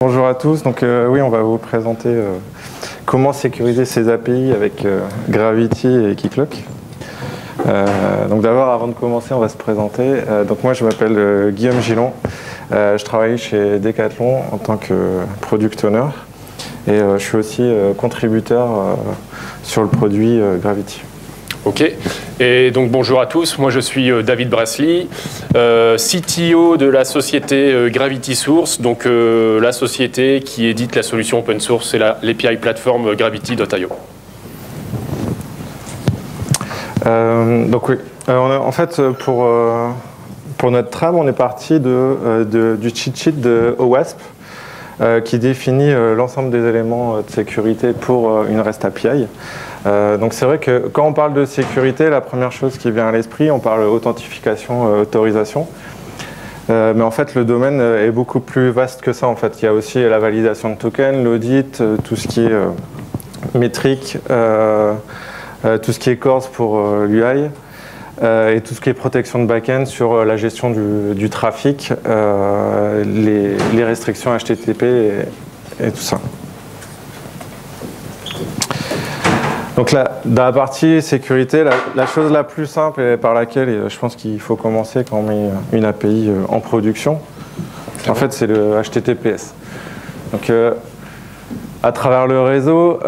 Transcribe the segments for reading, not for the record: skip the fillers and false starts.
Bonjour à tous, donc oui, on va vous présenter comment sécuriser ces API avec Gravity et Keycloak. Donc d'abord, avant de commencer, on va se présenter. Donc moi, je m'appelle Guillaume Gillon, je travaille chez Decathlon en tant que Product Owner et je suis aussi contributeur sur le produit Gravity. Ok, et donc bonjour à tous, moi je suis David Brasly, CTO de la société Gravity Source, donc la société qui édite la solution open source, c'est l'API plateforme Gravity.io. Donc oui, en fait pour notre trame, on est parti du cheat sheet de OWASP qui définit l'ensemble des éléments de sécurité pour une REST API. Donc c'est vrai que quand on parle de sécurité, la première chose qui vient à l'esprit, on parle authentification, autorisation. Mais en fait, le domaine est beaucoup plus vaste que ça. En fait, il y a aussi la validation de tokens, l'audit, tout ce qui est métrique, tout ce qui est CORS pour l'UI, et tout ce qui est protection de back-end sur la gestion du trafic, les restrictions HTTP et tout ça. Donc là, dans la partie sécurité, la chose la plus simple et par laquelle je pense qu'il faut commencer quand on met une API en production, en fait, c'est le HTTPS. Donc, à travers le réseau,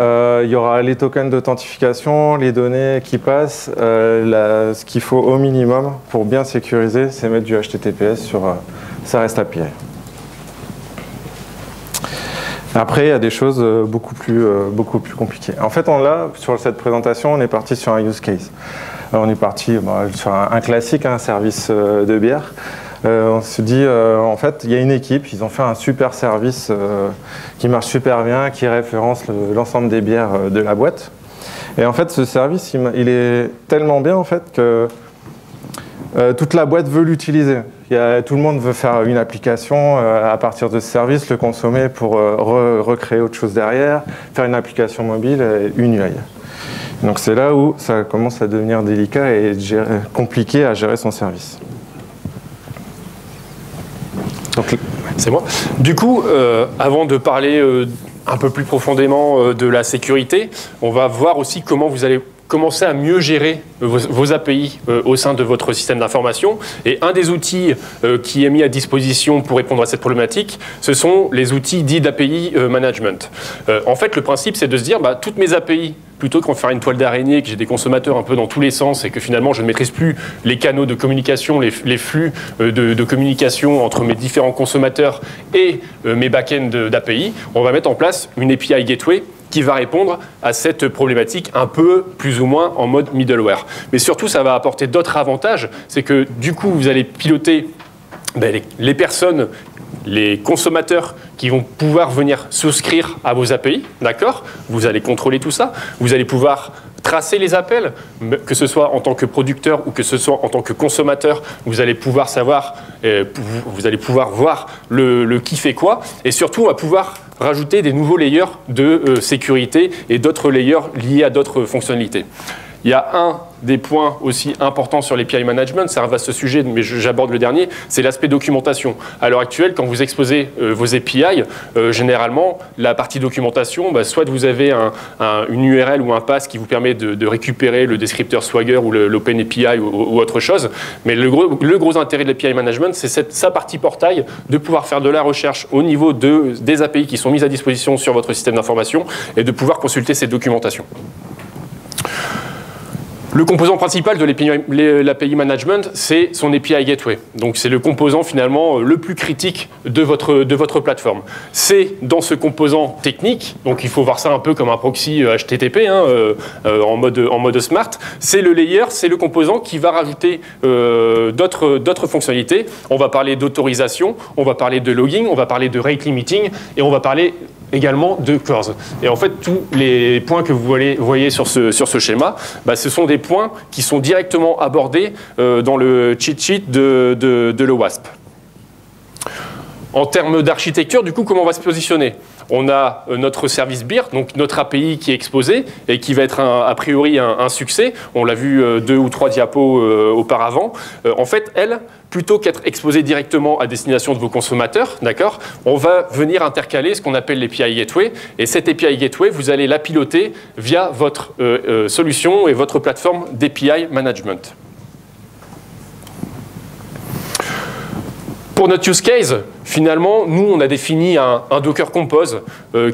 il y aura les tokens d'authentification, les données qui passent. Ce qu'il faut au minimum pour bien sécuriser, c'est mettre du HTTPS sur sa REST API. Après, il y a des choses beaucoup plus compliquées. En fait, sur cette présentation, on est parti sur un use case. Alors, on est parti sur un classique, un service de bière. On se dit, en fait, il y a une équipe, ils ont fait un super service qui marche super bien, qui référence l'ensemble des bières de la boîte. Et en fait, ce service, il est tellement bien en fait que toute la boîte veut l'utiliser. Tout le monde veut faire une application à partir de ce service, le consommer pour recréer autre chose derrière, faire une application mobile, une UI. Donc c'est là où ça commence à devenir délicat et compliqué à gérer son service. C'est moi. Du coup, avant de parler un peu plus profondément de la sécurité, on va voir aussi comment vous allez commencer à mieux gérer vos API au sein de votre système d'information. Et un des outils qui est mis à disposition pour répondre à cette problématique, ce sont les outils dits d'API management. En fait, le principe, c'est de se dire, toutes mes API, plutôt qu'en faire une toile d'araignée, que j'ai des consommateurs un peu dans tous les sens et que finalement je ne maîtrise plus les canaux de communication, les flux de communication entre mes différents consommateurs et mes back-ends d'API, on va mettre en place une API Gateway qui va répondre à cette problématique un peu plus ou moins en mode middleware. Mais surtout, ça va apporter d'autres avantages. C'est que du coup, vous allez piloter les personnes, les consommateurs qui vont pouvoir venir souscrire à vos API, d'accord? Vous allez contrôler tout ça. Vous allez pouvoir tracer les appels, que ce soit en tant que producteur ou que ce soit en tant que consommateur. Vous allez pouvoir savoir, vous allez pouvoir voir le qui fait quoi. Et surtout, on va pouvoir rajouter des nouveaux layers de sécurité et d'autres layers liés à d'autres fonctionnalités. Il y a un des points aussi importants sur l'API management, c'est un vaste sujet, mais j'aborde le dernier, c'est l'aspect documentation. À l'heure actuelle, quand vous exposez vos API, généralement, la partie documentation, soit vous avez une URL ou un pass qui vous permet de récupérer le descripteur Swagger ou l'OpenAPI ou autre chose, mais le gros intérêt de l'API management, c'est sa partie portail, de pouvoir faire de la recherche au niveau des API qui sont mises à disposition sur votre système d'information et de pouvoir consulter ces documentations. Le composant principal de l'API management, c'est son API Gateway. Donc c'est le composant finalement le plus critique de votre plateforme. C'est dans ce composant technique, donc il faut voir ça un peu comme un proxy HTTP en mode smart. C'est le layer, c'est le composant qui va rajouter d'autres fonctionnalités. On va parler d'autorisation, on va parler de logging, on va parler de rate limiting et on va parler également de CORS. Et en fait, tous les points que vous voyez sur ce schéma, ce sont des points qui sont directement abordés dans le cheat sheet de l'OWASP. En termes d'architecture, du coup, comment on va se positionner? On a notre service BIR, donc notre API qui est exposé et qui va être a priori un succès. On l'a vu 2 ou 3 diapos auparavant. En fait, elle plutôt qu'être exposé directement à destination de vos consommateurs, d'accord, on va venir intercaler ce qu'on appelle l'API Gateway. Et cette API Gateway, vous allez la piloter via votre solution et votre plateforme d'API Management. Pour notre use case, finalement, nous, on a défini un Docker Compose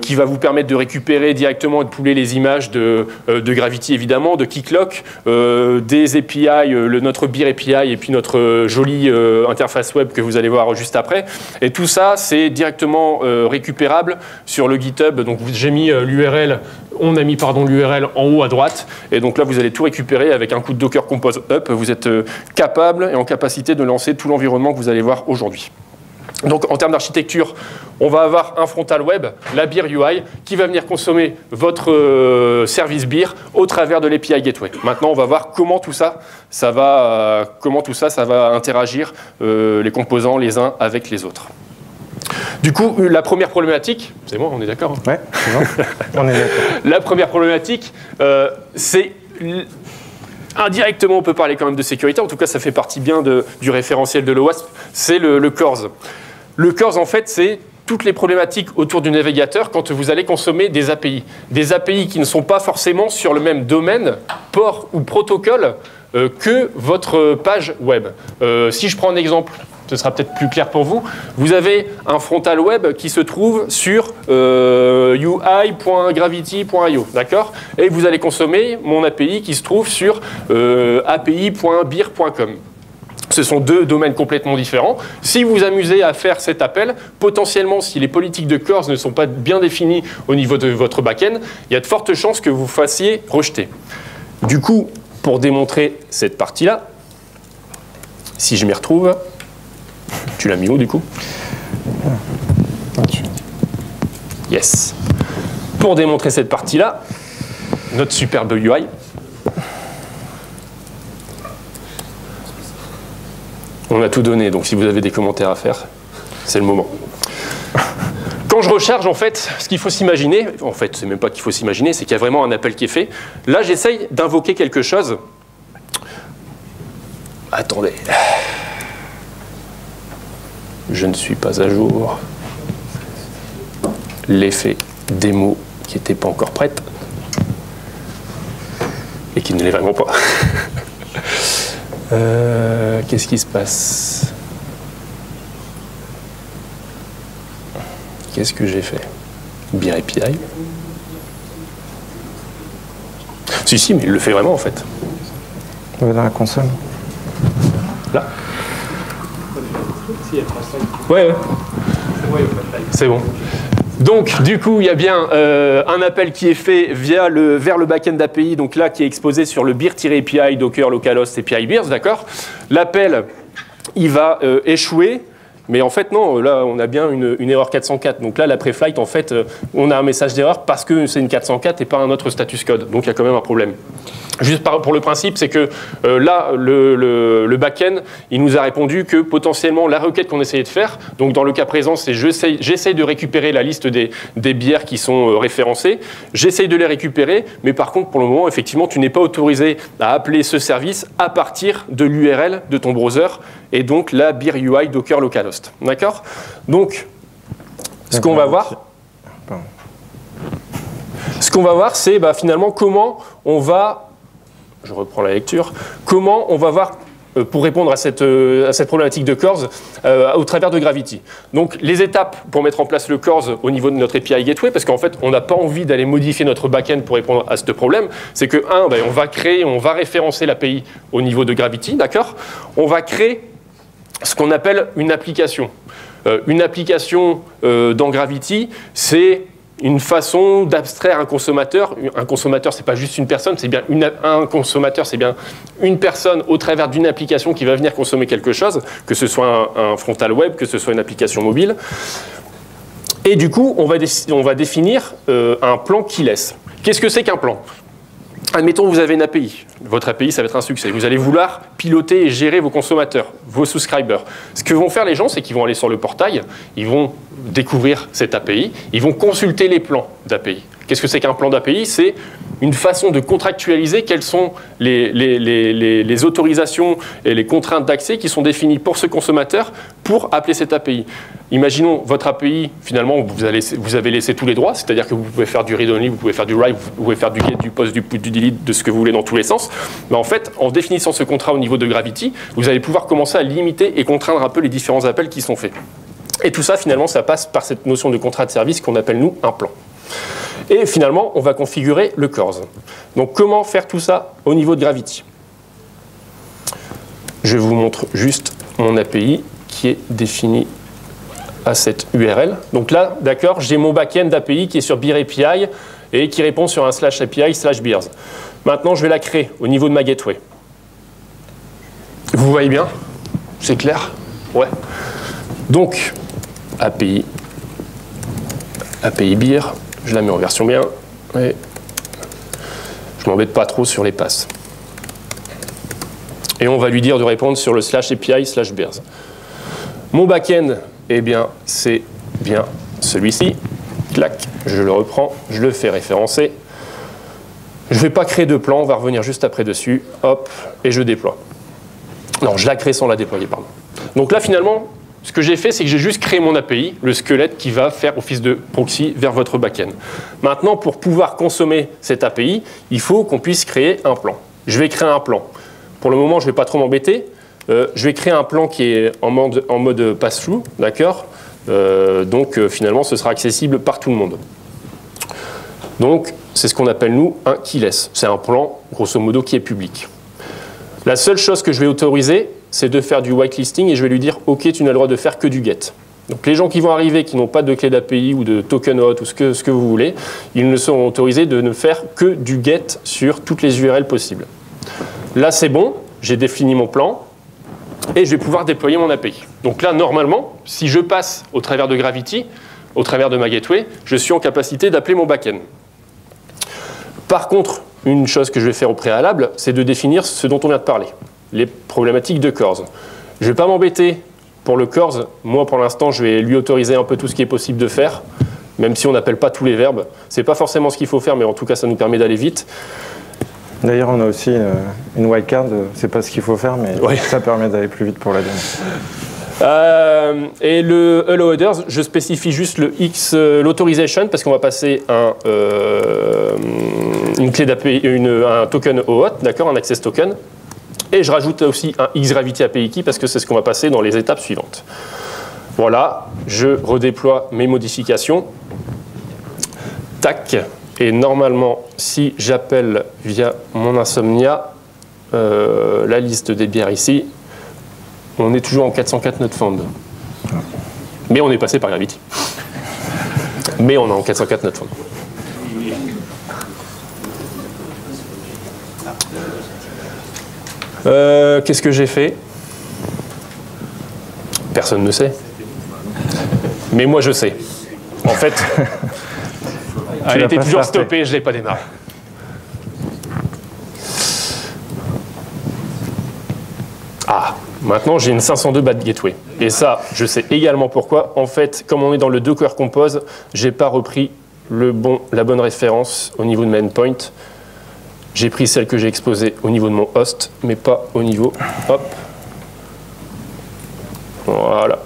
qui va vous permettre de récupérer directement et de pouler les images de Gravity, évidemment, de Keycloak, des API, notre Beer API et puis notre jolie interface web que vous allez voir juste après. Et tout ça, c'est directement récupérable sur le GitHub. Donc, j'ai mis l'URL, on a mis l'URL en haut à droite. Et donc là, vous allez tout récupérer avec un coup de Docker Compose Up. Vous êtes capable et en capacité de lancer tout l'environnement que vous allez voir aujourd'hui. Donc en termes d'architecture, on va avoir un frontal web, la Beer UI, qui va venir consommer votre service Beer au travers de l'API Gateway. Maintenant, on va voir comment tout ça, ça va interagir, les composants les uns avec les autres. Du coup, la première problématique, c'est bon, on est d'accord, hein? Ouais, c'est bon. On est d'accord. La première problématique, c'est... Indirectement, on peut parler quand même de sécurité, en tout cas ça fait partie bien du référentiel de l'OWASP, c'est le CORS. Le CORS, en fait, c'est toutes les problématiques autour du navigateur quand vous allez consommer des API. Des API qui ne sont pas forcément sur le même domaine, port ou protocole que votre page web. Si je prends un exemple, ce sera peut-être plus clair pour vous. Vous avez un frontal web qui se trouve sur ui.gravity.io, d'accord? Et vous allez consommer mon API qui se trouve sur api.beer.com. Ce sont deux domaines complètement différents. Si vous vous amusez à faire cet appel, potentiellement, si les politiques de CORS ne sont pas bien définies au niveau de votre back-end, il y a de fortes chances que vous fassiez rejeter. Du coup, pour démontrer cette partie-là, si je m'y retrouve, tu l'as mis où du coup? Yes. Pour démontrer cette partie-là, notre superbe UI, on a tout donné, donc si vous avez des commentaires à faire, c'est le moment. Quand je recharge, en fait, ce qu'il faut s'imaginer, en fait, c'est même pas qu'il faut s'imaginer, c'est qu'il y a vraiment un appel qui est fait. Là, j'essaye d'invoquer quelque chose. Attendez. Je ne suis pas à jour. L'effet démo qui n'était pas encore prête. Et qui ne l'est vraiment pas. Qu'est-ce qui se passe? Qu'est-ce que j'ai fait? Beer API. Si, mais il le fait vraiment en fait. Dans la console. Là. Ouais. C'est bon. Donc, du coup, il y a bien un appel qui est fait vers le backend API, donc là, qui est exposé sur le beer-API, Docker, localhost, API beers, d'accord? L'appel, il va échouer, mais en fait, non, là, on a bien une erreur 404. Donc là, la pré-flight, en fait, on a un message d'erreur parce que c'est une 404 et pas un autre status code. Donc, il y a quand même un problème. Juste pour le principe, c'est que là, le back-end, il nous a répondu que potentiellement la requête qu'on essayait de faire, donc dans le cas présent, c'est j'essaye de récupérer la liste des bières qui sont référencées, j'essaye de les récupérer, mais par contre, pour le moment, effectivement, tu n'es pas autorisé à appeler ce service à partir de l'URL de ton browser, et donc la Beer UI Docker localhost. D'accord? Donc, ce qu'on va voir... Ce qu'on va voir, c'est finalement comment on va... Je reprends la lecture. Comment on va voir, pour répondre à cette problématique de CORS, au travers de Gravity. Donc, les étapes pour mettre en place le CORS au niveau de notre API Gateway, parce qu'en fait, on n'a pas envie d'aller modifier notre back-end pour répondre à ce problème, c'est que, on va référencer l'API au niveau de Gravity, d'accord? On va créer ce qu'on appelle une application. Une application dans Gravity, c'est une façon d'abstraire un consommateur. Un consommateur, c'est pas juste une personne, c'est bien un consommateur, c'est bien une personne au travers d'une application qui va venir consommer quelque chose, que ce soit un frontal web, que ce soit une application mobile. Et du coup, on va définir un plan keyless. Qu'est-ce que c'est qu'un plan? Admettons, vous avez une API. Votre API, ça va être un succès. Vous allez vouloir piloter et gérer vos consommateurs, vos subscribers. Ce que vont faire les gens, c'est qu'ils vont aller sur le portail, ils vont découvrir cette API, ils vont consulter les plans d'API. Qu'est-ce que c'est qu'un plan d'API? C'est une façon de contractualiser quelles sont les autorisations et les contraintes d'accès qui sont définies pour ce consommateur pour appeler cette API. Imaginons votre API, finalement, vous avez laissé tous les droits, c'est-à-dire que vous pouvez faire du read-only, vous pouvez faire du write, vous pouvez faire du get, du post, du put, du delete, de ce que vous voulez dans tous les sens. Mais en fait, en définissant ce contrat au niveau de Gravity, vous allez pouvoir commencer à limiter et contraindre un peu les différents appels qui sont faits. Et tout ça, finalement, ça passe par cette notion de contrat de service qu'on appelle, nous, un plan. Et finalement, on va configurer le CORS. Donc, comment faire tout ça au niveau de Gravity? Je vous montre juste mon API qui est défini à cette URL. Donc là, d'accord, j'ai mon backend API qui est sur Beer API et qui répond sur un /API/beers. Maintenant, je vais la créer au niveau de ma gateway. Vous voyez bien? C'est clair? Ouais. Donc, API Beer, je la mets en version bien. Et je m'embête pas trop sur les passes. Et on va lui dire de répondre sur le /API/beers. Mon backend, eh bien, c'est bien celui-ci. Clac, je le reprends, je le fais référencer. Je ne vais pas créer de plan, on va revenir juste après dessus. Hop, et je déploie. Non, je la crée sans la déployer, pardon. Donc là, finalement, ce que j'ai fait, c'est que j'ai juste créé mon API, le squelette qui va faire office de proxy vers votre backend. Maintenant, pour pouvoir consommer cette API, il faut qu'on puisse créer un plan. Je vais créer un plan. Pour le moment, je ne vais pas trop m'embêter. Je vais créer un plan qui est en mode pass-through, d'accord? Donc finalement, ce sera accessible par tout le monde. Donc, c'est ce qu'on appelle, nous, un keyless. C'est un plan, grosso modo, qui est public. La seule chose que je vais autoriser, c'est de faire du whitelisting et je vais lui dire « Ok, tu n'as le droit de faire que du get ». Donc les gens qui vont arriver, qui n'ont pas de clé d'API ou de token hot ou ce que vous voulez, ils ne seront autorisés de ne faire que du get sur toutes les URL possibles. Là, c'est bon, j'ai défini mon plan. Et je vais pouvoir déployer mon API. Donc là, normalement, si je passe au travers de Gravity, au travers de ma gateway, je suis en capacité d'appeler mon backend. Par contre, une chose que je vais faire au préalable, c'est de définir ce dont on vient de parler, les problématiques de CORS. Je ne vais pas m'embêter pour le CORS. Moi, pour l'instant, je vais lui autoriser un peu tout ce qui est possible de faire, même si on n'appelle pas tous les verbes. Ce n'est pas forcément ce qu'il faut faire, mais en tout cas, ça nous permet d'aller vite. D'ailleurs, on a aussi une wildcard, c'est pas ce qu'il faut faire, mais ouais, ça permet d'aller plus vite pour la démo. Et le Hello Headers, je spécifie juste l'autorisation parce qu'on va passer une clé d'API, un token OAuth, d'accord, un access token. Et je rajoute aussi un Xgravity API key parce que c'est ce qu'on va passer dans les étapes suivantes. Voilà, je redéploie mes modifications. Tac. Et normalement, si j'appelle via mon Insomnia la liste des bières ici, on est toujours en 404 not found. Mais on est passé par Gravity. Mais on est en 404 not found. Qu'est-ce que j'ai fait? Personne ne sait. Mais moi, je sais. En fait... Elle était toujours stoppée, je ne l'ai pas démarré. Ah, maintenant j'ai une 502 bad gateway. Et ça, je sais également pourquoi. En fait, comme on est dans le Docker Compose, je n'ai pas repris la bonne référence au niveau de ma endpoint. J'ai pris celle que j'ai exposée au niveau de mon host, mais pas au niveau... Hop. Voilà.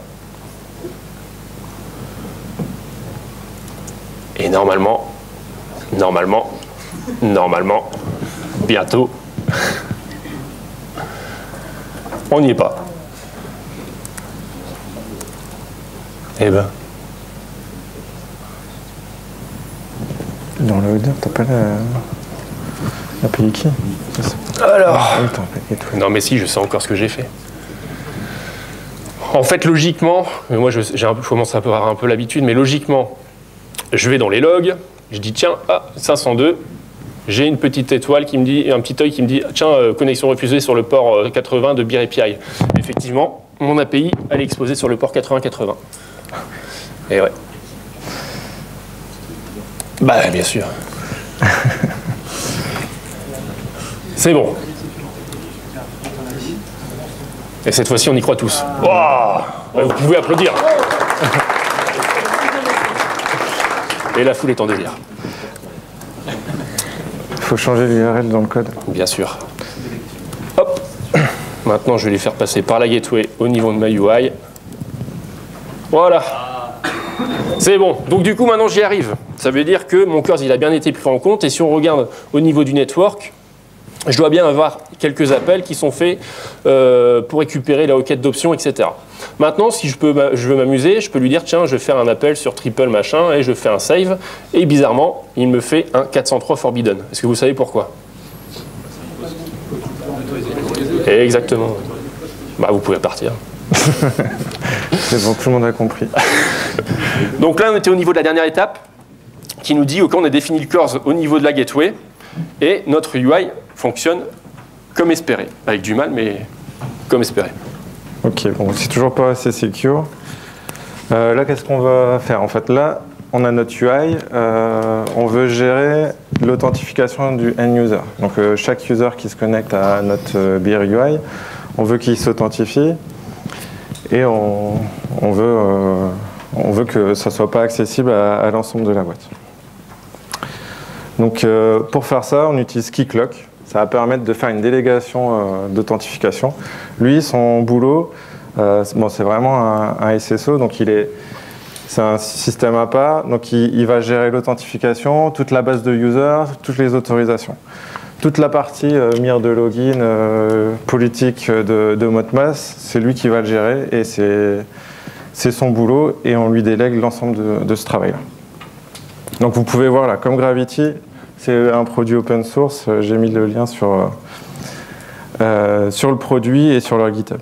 Et normalement, bientôt, on n'y est pas. Eh ben. Dans le header, t'as pas l'API key? Alors. Non mais si, je sais encore ce que j'ai fait. En fait, logiquement, moi je commence à avoir un peu l'habitude, mais logiquement, je vais dans les logs, je dis tiens, 502, j'ai une petite étoile qui me dit, un petit œil qui me dit tiens, connexion refusée sur le port 80 de Beer API. Effectivement, mon API, elle est exposée sur le port 80-80. Et ouais. Bah, bien sûr. C'est bon. Et cette fois-ci, on y croit tous. Wow, vous pouvez applaudir. Et la foule est en délire. Il faut changer l'URL dans le code. Bien sûr. Hop. Maintenant, je vais les faire passer par la gateway au niveau de ma UI. Voilà. C'est bon. Donc du coup, maintenant, j'y arrive. Ça veut dire que mon cursor, il a bien été pris en compte. Et si on regarde au niveau du network, je dois bien avoir quelques appels qui sont faits pour récupérer la requête d'options, etc. Maintenant, si je veux m'amuser, je peux lui dire, tiens, je vais faire un appel sur triple machin, et je fais un save. Et bizarrement, il me fait un 403 forbidden. Est-ce que vous savez pourquoi? Exactement. Bah, vous pouvez partir. C'est bon, tout le monde a compris. Donc là, on était au niveau de la dernière étape, qui nous dit, OK, on a défini le cursor au niveau de la gateway, et notre UI fonctionne comme espéré. Avec du mal, mais comme espéré. Ok, bon, c'est toujours pas assez secure. Là, qu'est-ce qu'on va faire? En fait, là, on a notre UI. On veut gérer l'authentification du end user. Donc, chaque user qui se connecte à notre beer UI, on veut qu'il s'authentifie et on veut que ça soit pas accessible à l'ensemble de la boîte. Donc, pour faire ça, on utilise Keycloak. Ça va permettre de faire une délégation d'authentification. Lui, son boulot, bon, c'est vraiment un SSO, donc c'est un système à part. Donc, il va gérer l'authentification, toute la base de users, toutes les autorisations. Toute la partie mire de login, politique de mot de passe, c'est lui qui va le gérer et c'est son boulot et on lui délègue l'ensemble de ce travail-là. Donc, vous pouvez voir là, comme Gravity, c'est un produit open source. J'ai mis le lien sur le produit et sur leur GitHub.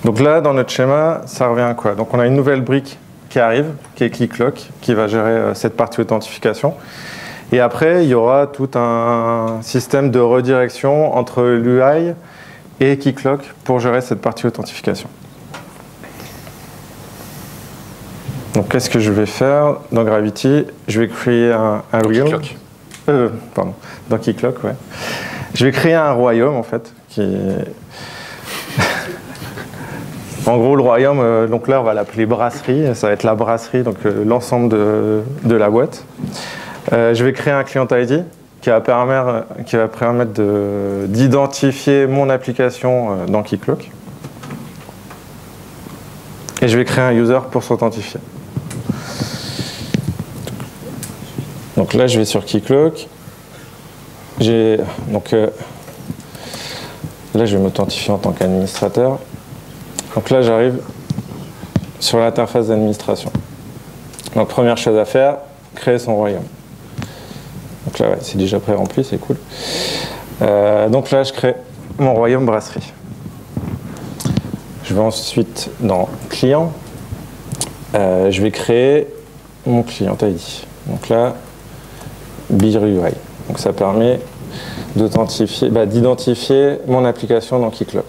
Donc là, dans notre schéma, ça revient à quoi? Donc on a une nouvelle brique qui arrive, qui est Keycloak, qui va gérer cette partie authentification. Et après, il y aura tout un système de redirection entre l'UI et Keycloak pour gérer cette partie authentification. Donc, qu'est-ce que je vais faire dans Gravity? Je vais créer un realm. Pardon, dans Keycloak, ouais. Je vais créer un royaume, en fait, En gros, le royaume, donc là, on va l'appeler brasserie. Ça va être la brasserie, donc l'ensemble de la boîte. Je vais créer un client ID qui va permettre d'identifier mon application dans Keycloak. Et je vais créer un user pour s'authentifier. Donc là, je vais sur Keycloak. Donc là, je vais m'authentifier en tant qu'administrateur. Donc là, j'arrive sur l'interface d'administration. Donc première chose à faire, créer son royaume. Donc là, ouais, c'est déjà pré-rempli, c'est cool. Donc là, je crée mon royaume brasserie. Je vais ensuite dans client. Je vais créer mon client ID. Donc là, Beer UI. Donc ça permet d'identifier mon application dans Keycloak.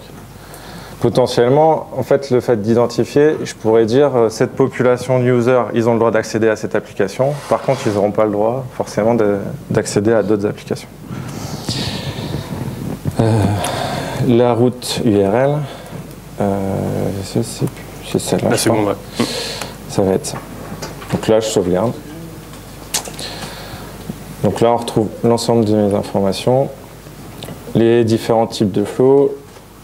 Potentiellement, en fait, le fait d'identifier, je pourrais dire cette population de users, ils ont le droit d'accéder à cette application. Par contre, ils n'auront pas le droit forcément d'accéder à d'autres applications. La route URL, c'est celle-là. Ah, c'est bon, ouais. Ça va être ça. Donc là, je sauvegarde. Donc là, on retrouve l'ensemble de mes informations, les différents types de flows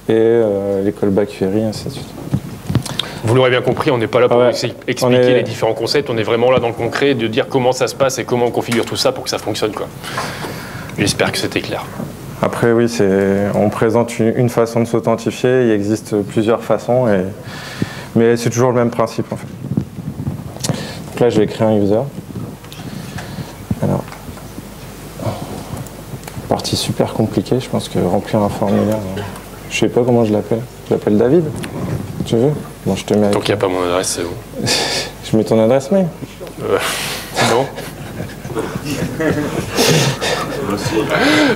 et les callback query, ainsi de suite. Vous l'aurez bien compris, on n'est pas là pour expliquer les différents concepts, on est vraiment là dans le concret, de dire comment ça se passe et comment on configure tout ça pour que ça fonctionne, quoi. J'espère que c'était clair. Après, oui, on présente une façon de s'authentifier, il existe plusieurs façons, mais c'est toujours le même principe, en fait. Donc là, je vais créer un user. Alors, partie super compliquée, je pense que remplir un formulaire, je sais pas comment je l'appelle. Je l'appelle David, tu veux? Bon, je te mets. Tant qu'il n'y a pas mon adresse, c'est bon. Je mets ton adresse mail? Non.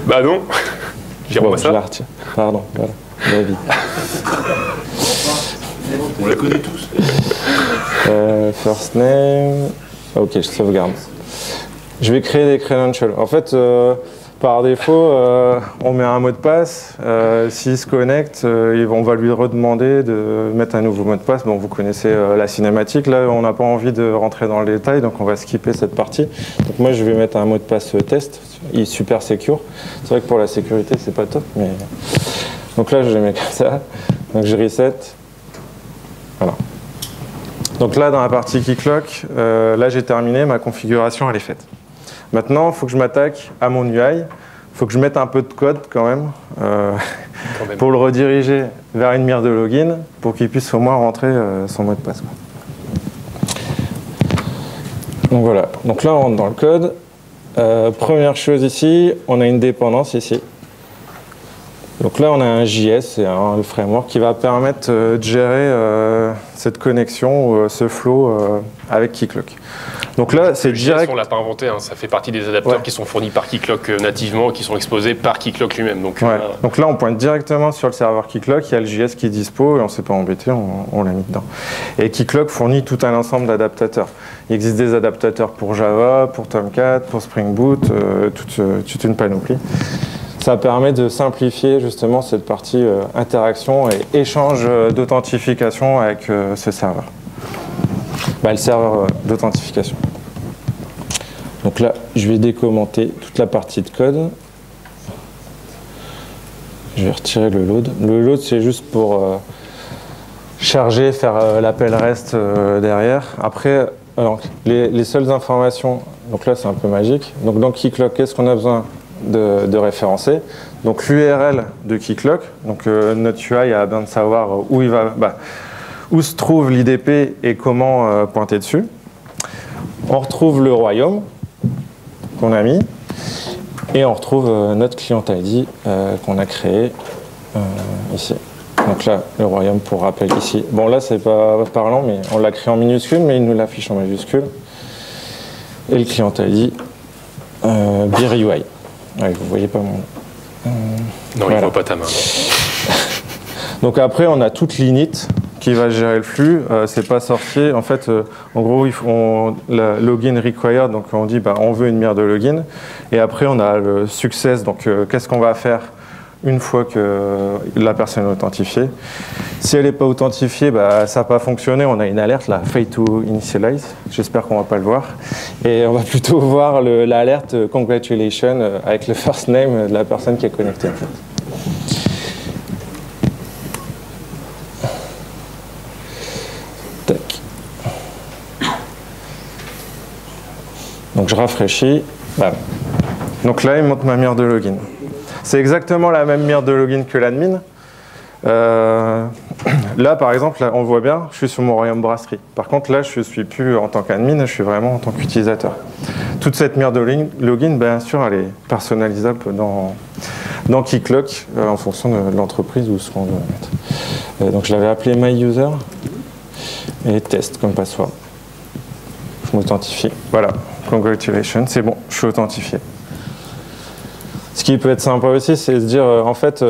Bah non. Bon, je la retiens. Pardon, voilà. David. On la connaît tous. First name. Ok, je sauvegarde. Je vais créer des credentials. En fait, Par défaut, on met un mot de passe. S'il se connecte, on va lui redemander de mettre un nouveau mot de passe. Bon, vous connaissez la cinématique. Là, on n'a pas envie de rentrer dans le détail, donc on va skipper cette partie. Donc moi, je vais mettre un mot de passe test. Il est super secure. C'est vrai que pour la sécurité, c'est pas top. Mais... Donc là, je le mets comme ça. Donc je reset. Voilà. Donc là, dans la partie Keycloak, là, j'ai terminé. Ma configuration, elle est faite. Maintenant, il faut que je m'attaque à mon UI. Il faut que je mette un peu de code quand même, pour le rediriger vers une mire de login pour qu'il puisse au moins rentrer son mot de passe. Donc voilà. Donc là, on rentre dans le code. Première chose ici, on a une dépendance ici. Donc là, on a un JS, c'est le framework qui va permettre de gérer cette connexion, ce flow avec Keycloak. Donc là, c'est direct. On ne l'a pas inventé, hein. Ça fait partie des adapteurs qui sont fournis par Keycloak nativement, qui sont exposés par Keycloak lui-même. Donc là, on pointe directement sur le serveur Keycloak, il y a le JS qui est dispo, et on ne s'est pas embêté, on l'a mis dedans. Et Keycloak fournit tout un ensemble d'adaptateurs. Il existe des adaptateurs pour Java, pour Tomcat, pour Spring Boot, toute une panoplie. Ça permet de simplifier justement cette partie interaction et échange d'authentification avec ce serveur. Le serveur d'authentification. Donc là, je vais décommenter toute la partie de code. Je vais retirer le load. Le load, c'est juste pour charger, faire l'appel REST derrière. Après, alors, les seules informations, donc là, c'est un peu magique. Donc dans Keycloak, qu'est-ce qu'on a besoin de référencer? Donc l'URL de Keycloak. Donc notre UI a besoin de savoir où il va... où se trouve l'IDP et comment pointer dessus. On retrouve le royaume qu'on a mis et on retrouve notre client ID qu'on a créé ici. Donc là, le royaume pour rappel ici. Bon là, c'est pas parlant, mais on l'a créé en minuscule, mais il nous l'affiche en majuscule. Et le client ID, BeerUI. Ouais, vous voyez pas mon... non, il ne voit pas ta main. Donc après, on a toute l'init qui va gérer le flux, c'est pas sorcier. En fait, en gros, la login required, donc on dit on veut une mire de login. Et après, on a le success, donc qu'est-ce qu'on va faire une fois que la personne est authentifiée. Si elle n'est pas authentifiée, ça n'a pas fonctionné, on a une alerte, la fail to initialize. J'espère qu'on ne va pas le voir. Et on va plutôt voir l'alerte congratulations avec le first name de la personne qui est connectée en fait. Donc je rafraîchis, bam. Donc là, il monte ma mire de login. C'est exactement la même mire de login que l'admin. Là, par exemple, là, on voit bien, je suis sur mon royaume brasserie. Par contre, là, je ne suis plus en tant qu'admin, je suis vraiment en tant qu'utilisateur. Toute cette mire de login, bien sûr, elle est personnalisable dans Keycloak en fonction de l'entreprise ou ce qu'on veut mettre. Donc je l'avais appelé myuser et test comme password. Je m'authentifie. Voilà. Congratulations, c'est bon, je suis authentifié. Ce qui peut être sympa aussi, c'est de se dire, en fait,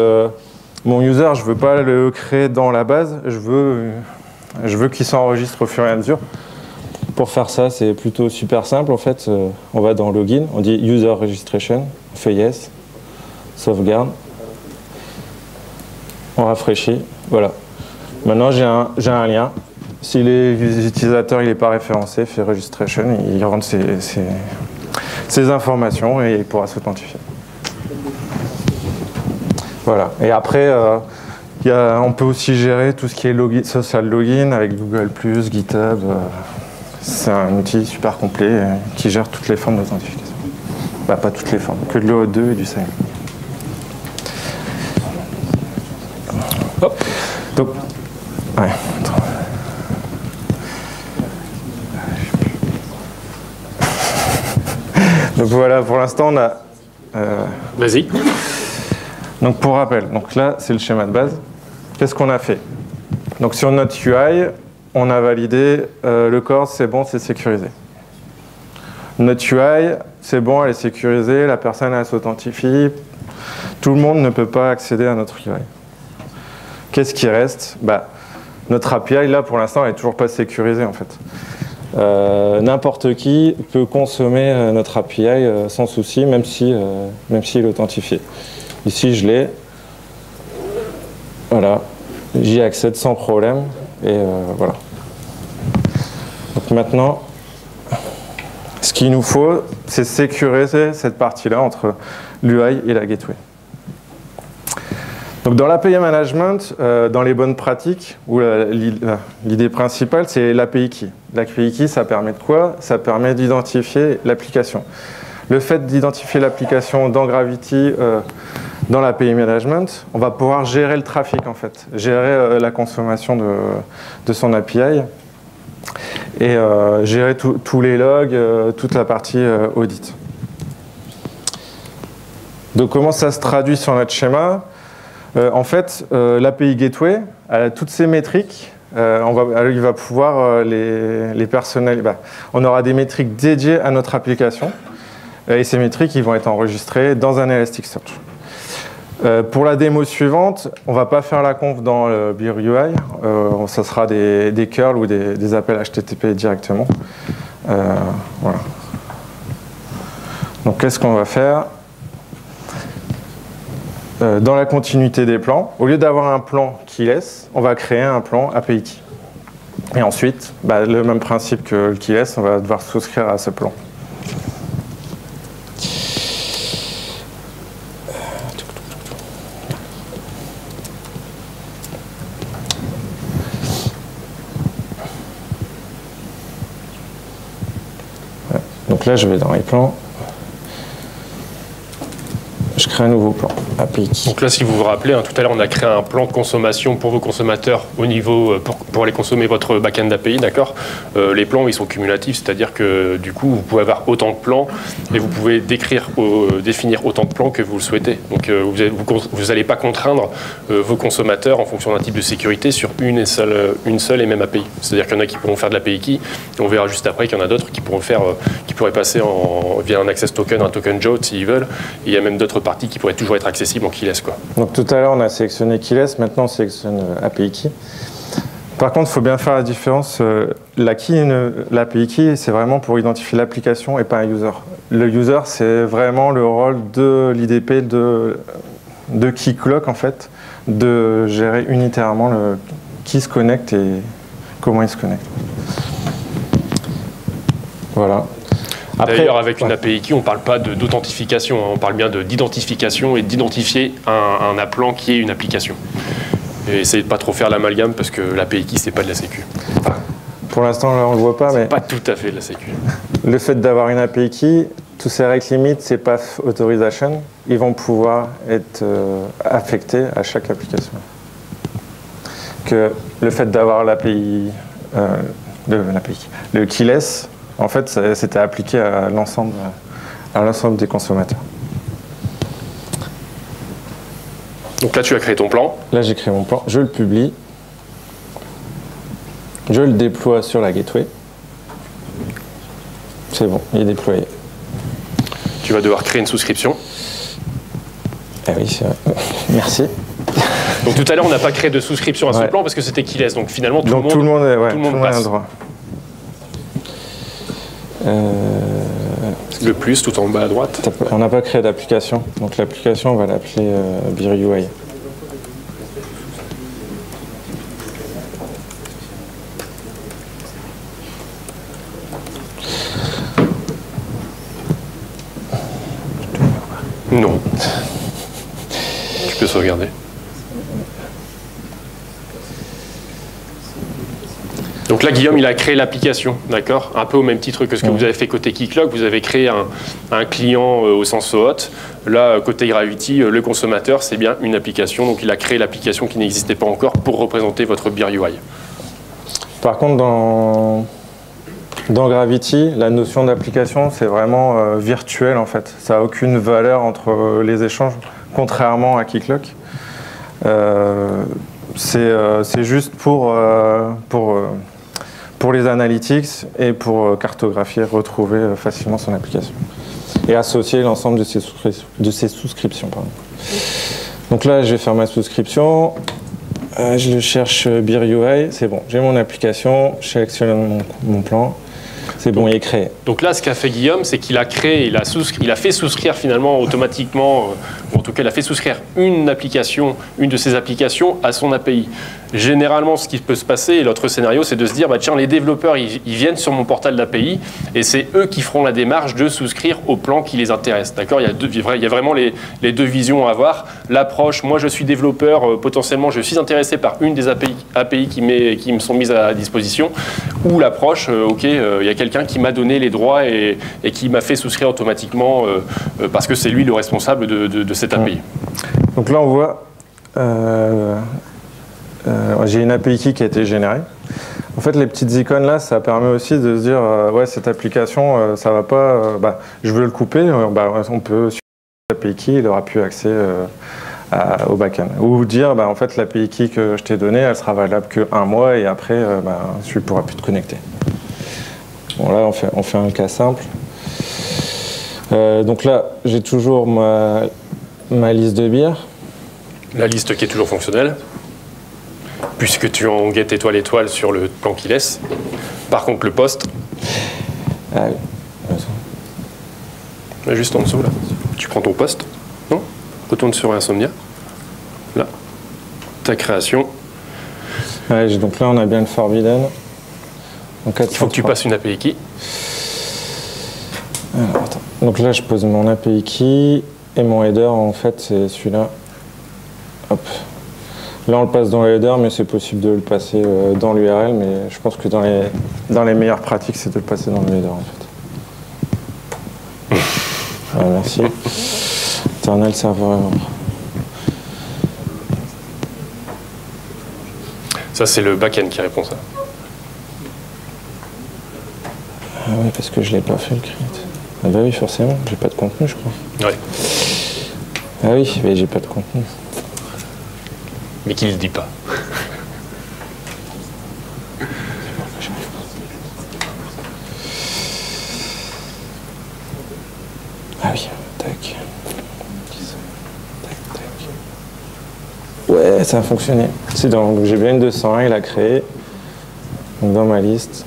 mon user, je ne veux pas le créer dans la base, je veux qu'il s'enregistre au fur et à mesure. Pour faire ça, c'est plutôt super simple. En fait, on va dans Login, on dit User Registration, on fait Yes, sauvegarde, on rafraîchit, voilà. Maintenant, j'ai un lien. Si l'utilisateur n'est pas référencé, fait registration, il rentre ses informations et il pourra s'authentifier. Voilà. Et après, on peut aussi gérer tout ce qui est login, social login avec Google+, GitHub. C'est un outil super complet qui gère toutes les formes d'authentification. Pas toutes les formes, que de l'OAuth2 et du SIGN. Donc, ouais. Donc voilà, pour l'instant, on a... Vas-y. Donc pour rappel, donc là, c'est le schéma de base. Qu'est-ce qu'on a fait? Donc sur notre UI, on a validé le corps, c'est bon, c'est sécurisé. Notre UI, c'est bon, elle est sécurisée, la personne, elle s'authentifie. Tout le monde ne peut pas accéder à notre UI. Qu'est-ce qui reste? Notre API, là, pour l'instant, elle n'est toujours pas sécurisée, en fait. n'importe qui peut consommer notre API sans souci, même s'il est authentifié. Ici, je l'ai. Voilà, j'y accède sans problème. Et voilà. Donc maintenant, ce qu'il nous faut, c'est sécuriser cette partie-là entre l'UI et la gateway. Donc dans l'API management, dans les bonnes pratiques, l'idée principale, c'est l'API key. L'API key, ça permet de quoi? Ça permet d'identifier l'application. Le fait d'identifier l'application dans Gravity, dans l'API management, on va pouvoir gérer le trafic en fait, gérer la consommation de son API et gérer tous les logs, toute la partie audit. Donc comment ça se traduit sur notre schéma? En fait, l'API Gateway, elle a toutes ces métriques. Il va pouvoir les personnaliser. On aura des métriques dédiées à notre application. Et ces métriques, ils vont être enregistrées dans un Elasticsearch. Pour la démo suivante, on ne va pas faire la conf dans le Beer UI. Ça sera des curls ou des appels HTTP directement. Voilà. Donc, qu'est-ce qu'on va faire? Dans la continuité des plans, au lieu d'avoir un plan qui laisse, on va créer un plan API key. Et ensuite, le même principe que le qui laisse, on va devoir souscrire à ce plan. Donc là, je vais dans les plans. Je crée un nouveau plan API. Donc là, si vous vous rappelez, tout à l'heure, on a créé un plan de consommation pour vos consommateurs au niveau pour aller consommer votre backend API, d'accord. Les plans, ils sont cumulatifs, c'est-à-dire que du coup, vous pouvez avoir autant de plans et vous pouvez définir autant de plans que vous le souhaitez. Donc vous n'allez pas contraindre vos consommateurs en fonction d'un type de sécurité sur une seule et même API. C'est-à-dire qu'il y en a qui pourront faire de l'API key, et on verra juste après qu'il y en a d'autres qui pourront faire, qui pourraient passer via un access token, un token JWT s'ils veulent. Et il y a même d'autres parties qui pourraient toujours être accessibles en keyless, quoi. Donc tout à l'heure on a sélectionné keyless, maintenant on sélectionne API key. Par contre, il faut bien faire la différence. L'API key, c'est vraiment pour identifier l'application et pas un user. Le user, c'est vraiment le rôle de l'IDP de Keycloak en fait, de gérer unitairement qui se connecte et comment il se connecte. Voilà. D'ailleurs, avec une API key, on ne parle pas d'authentification, on parle bien d'identification et d'identifier un appelant qui est une application. Et essayez de ne pas trop faire l'amalgame parce que l'API key, c'est pas de la sécu. Pour l'instant, là, on ne le voit pas, mais... C'est pas tout à fait de la sécu. Le fait d'avoir une API key, tous ces rate limits, ces path authorization, ils vont pouvoir être affectés à chaque application. Que le fait d'avoir l'API, le keyless, en fait, c'était appliqué à l'ensemble des consommateurs. Donc là, tu as créé ton plan. Là, j'ai créé mon plan. Je le publie. Je le déploie sur la gateway. C'est bon, il est déployé. Tu vas devoir créer une souscription. Ah oui, c'est vrai. Merci. Donc tout à l'heure, on n'a pas créé de souscription à ce plan parce que c'était keyless. Donc finalement, tout le monde a le droit. Le plus tout en bas à droite. On n'a pas créé d'application, donc l'application on va l'appeler Beer UI. Non. Tu peux sauvegarder. Donc là, Guillaume, il a créé l'application, d'accord? Un peu au même titre que ce que vous avez fait côté Keycloak. Vous avez créé un client au sens SOAT. Là, côté Gravity, le consommateur, c'est bien une application. Donc il a créé l'application qui n'existait pas encore pour représenter votre Beer UI. Par contre, dans Gravity, la notion d'application, c'est vraiment virtuel en fait. Ça n'a aucune valeur entre les échanges, contrairement à Keycloak. C'est juste pour les analytics et pour cartographier, retrouver facilement son application. Et associer l'ensemble de ses souscriptions. Pardon. Donc là, je vais faire ma souscription. Je le cherche Beer UI, c'est bon. J'ai mon application, je sélectionne mon plan. C'est bon, il est créé. Donc là, ce qu'a fait Guillaume, c'est qu'il a créé, il a fait souscrire finalement automatiquement, ou en tout cas, il a fait souscrire une application, une de ses applications à son API. Généralement, ce qui peut se passer, et l'autre scénario, c'est de se dire, bah, tiens, les développeurs, ils viennent sur mon portal d'API et c'est eux qui feront la démarche de souscrire au plan qui les intéresse. D'accord ? Il y a vraiment les deux visions à avoir. L'approche, moi, je suis développeur, potentiellement, je suis intéressé par une des API qui me sont mises à disposition, ou l'approche, OK, il y a quelqu'un qui m'a donné les droits et qui m'a fait souscrire automatiquement parce que c'est lui le responsable de cette API. Donc là, on voit... j'ai une API key qui a été générée. En fait, les petites icônes là, ça permet aussi de se dire ouais, cette application, ça va pas, je veux le couper. On peut sur l'API key, il aura plus accès au backend. Ou dire, en fait, l'API key que je t'ai donnée, elle sera valable que 1 mois et après, tu ne pourras plus te connecter. Bon, là, on fait un cas simple. Donc là, j'ai toujours ma liste de bières. La liste qui est toujours fonctionnelle, puisque tu en get étoile sur le plan qui laisse. Par contre, le poste, juste en dessous, là, tu prends ton poste, non ? Retourne sur Insomnia, là, ta création. Ouais, donc là, on a bien le Forbidden. Donc, il faut que tu passes une API key. Alors, attends. Donc là, je pose mon API key et mon header, en fait, c'est celui-là. Hop. Là, on le passe dans le header, mais c'est possible de le passer dans l'URL, mais je pense que dans les meilleures pratiques, c'est de le passer dans le header, en fait. Voilà, merci. Internal server. Ça, c'est le backend qui répond ça. Ah oui, parce que je ne l'ai pas fait, le create. Ah bah oui, forcément, j'ai pas de contenu, je crois. Ouais. Ah oui, mais j'ai pas de contenu. Mais qu'il ne le dit pas. Ah oui, tac. Ouais, ça a fonctionné. C'est donc j'ai bien une 201, il a créé. Donc dans ma liste,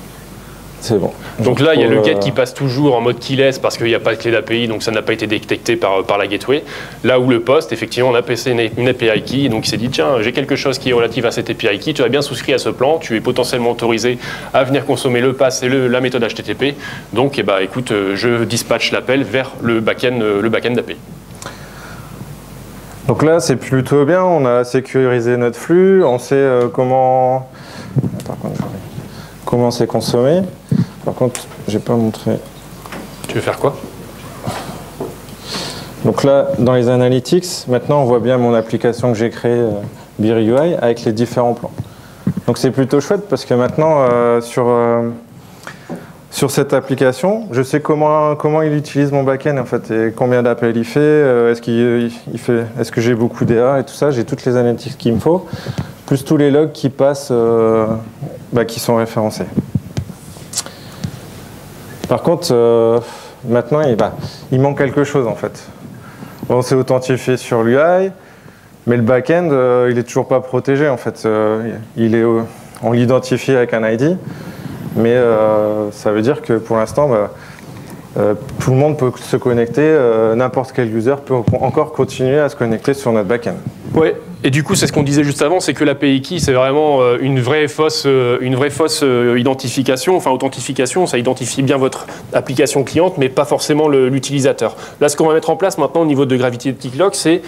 c'est bon. Donc là, il y a le get qui passe toujours en mode keyless parce qu'il n'y a pas de clé d'API, donc ça n'a pas été détecté par la gateway. Là où le poste, effectivement, on a passé une API key, donc il s'est dit, tiens, j'ai quelque chose qui est relatif à cette API key, tu as bien souscrit à ce plan, tu es potentiellement autorisé à venir consommer le pass et la méthode HTTP. Donc, écoute, je dispatche l'appel vers le backend d'API. Donc là, c'est plutôt bien, on a sécurisé notre flux, on sait comment c'est consommé. Par contre, j'ai pas montré. Tu veux faire quoi? Donc là, dans les analytics, maintenant on voit bien mon application que j'ai créée, Beer UI, avec les différents plans. Donc c'est plutôt chouette parce que maintenant, sur cette application, je sais comment il utilise mon backend en fait, et combien d'appels il fait, est-ce que j'ai beaucoup d'erreurs et tout ça, j'ai toutes les analytics qu'il me faut, plus tous les logs qui passent, qui sont référencés. Par contre, maintenant, il manque quelque chose en fait. On s'est authentifié sur l'UI, mais le back-end, il n'est toujours pas protégé en fait. On l'identifie avec un ID, mais ça veut dire que pour l'instant, tout le monde peut se connecter, n'importe quel user peut encore continuer à se connecter sur notre back-end. Ouais. Et du coup, c'est ce qu'on disait juste avant, c'est que l'API key, c'est vraiment une vraie fausse identification, enfin authentification, ça identifie bien votre application cliente, mais pas forcément l'utilisateur. Là, ce qu'on va mettre en place maintenant au niveau de Gravity et de Keycloak, c'est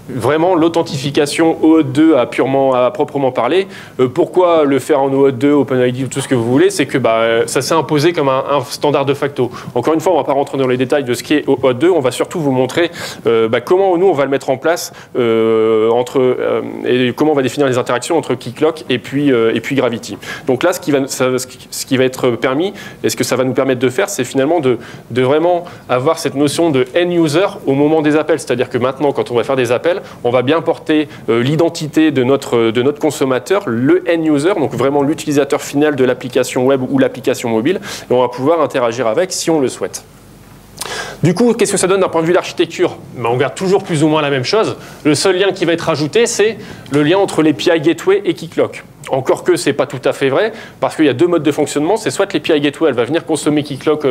vraiment l'authentification OAuth 2 à proprement parler. Pourquoi le faire en OAuth 2, OpenID ou tout ce que vous voulez? C'est que ça s'est imposé comme un standard de facto. Encore une fois, on ne va pas rentrer dans les détails de ce qui est OAuth 2, on va surtout vous montrer comment nous, on va le mettre en place et comment on va définir les interactions entre Keycloak et puis Gravity. Donc là, ce qui va être permis, et ce que ça va nous permettre de faire, c'est finalement de vraiment avoir cette notion de end-user au moment des appels. C'est-à-dire que maintenant, quand on va faire des appels, on va bien porter l'identité de notre consommateur, le end-user, donc vraiment l'utilisateur final de l'application web ou l'application mobile, et on va pouvoir interagir avec si on le souhaite. Du coup, qu'est-ce que ça donne d'un point de vue d'architecture? On garde toujours plus ou moins la même chose. Le seul lien qui va être ajouté, c'est le lien entre l'API Gateway et Keycloak. Encore que ce n'est pas tout à fait vrai, parce qu'il y a deux modes de fonctionnement. C'est soit l'API Gateway, elle va venir consommer Keycloak